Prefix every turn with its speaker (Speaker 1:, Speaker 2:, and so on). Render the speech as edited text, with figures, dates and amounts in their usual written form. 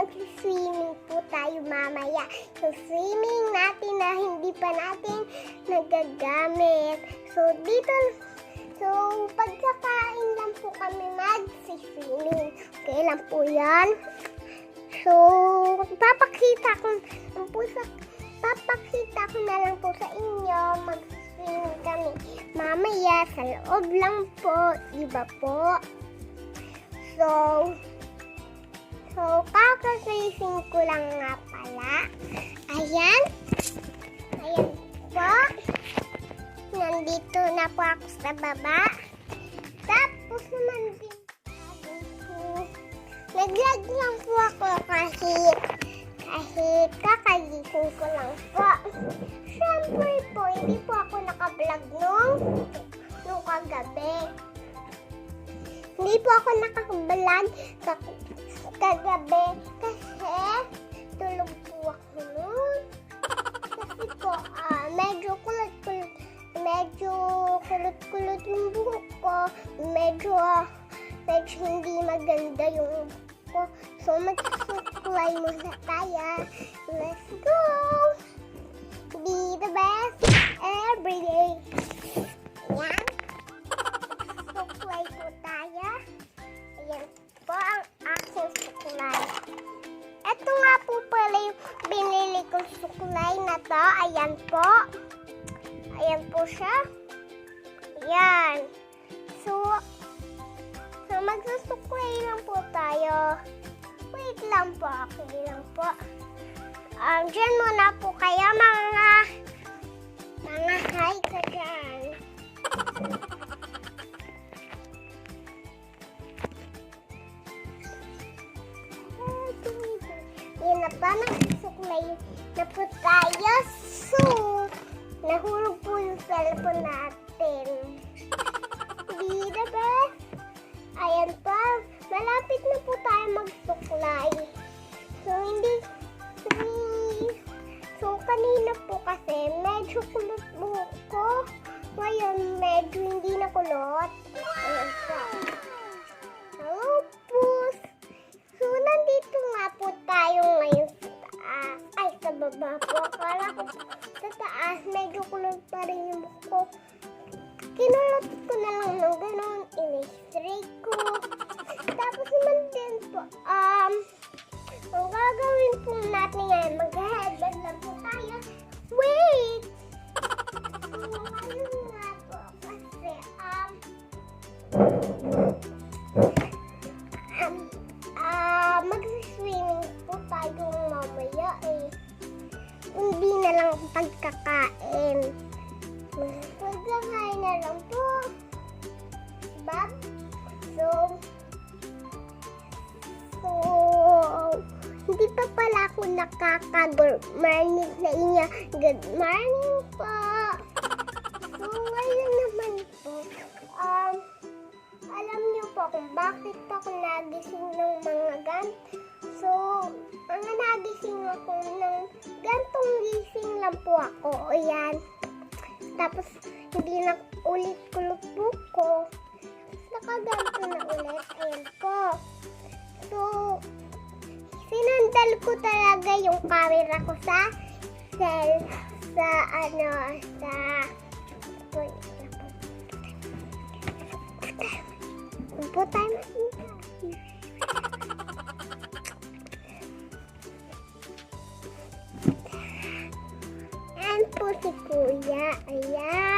Speaker 1: mag-swimming po tayo mamaya. So, swimming natin na hindi pa natin nagagamit. So, pagkakain lang po kami mag-swimming. Okay lang po yan. So, papakita ko na lang po sa inyo. Mag-swimming kami mamaya sa loob lang po. Diba po? So, kakasising ko lang nga pala. Ayan. Ayan po. Nandito na po ako sa baba. Tapos naman din nag-vlog lang po ako kahit kakagising ko lang po. Siyempre po, hindi po ako naka-vlog nung kagabi. Hindi po ako naka-vlog kagabi kasi tulog po ako nun. Kasi po, medyo kulot yung buhok ko. Medyo hindi maganda yung buhok ko. So, magsusuklay muna tayo. Let's go! Be the best every day. Ayan. Suklay po tayo. Ayan po ang aking suklay. Ito nga po pala yung binili kong suklay na to. Ayan po. Ayan po siya. Ayan. So magsusuklay lang po tayo. Wait lang po. Okay lang po. Diyan muna po kayo mga hi ka dyan. Yan na pa, nagsusuklay na po tayo. So, nahulog po yung cellphone natin. Be the best. Ayan pa, malapit na po tayo magsuklay. So, kanina po kasi medyo kulot buhok ko. Ngayon, medyo hindi na kulot. Ayan pa. Tapos, so, nandito nga po tayo ngayon sa taas. Ay, sa baba po. Akala ko sa taas, medyo kulot pa rin yung buhok ko. Kinulot ko na lang ng ganun. In-stray ko. Tapos naman din po, ang gagawin po natin ngayon, mag-headband lang po tayo. Wait! So, ayun nga po. Kasi, mag-swimming po tayo mamaya eh. Hindi na lang pagkakain. Pagkakain na lang po. Diba? So, hindi pa pala ako nakaka-good morning sa inyo. Good morning po. So, ngayon naman po, alam niyo po kung bakit ako nagising ng mga So, mga nagising ako ng gantong gising lang po ako. O yan. Tapos, hindi na ulit kulot ko. Nakaganto na ulit. Ayan po. So, sinandal ko talaga yung camera ko sa po tayo makita. Ayan po si Kuya. Ayan.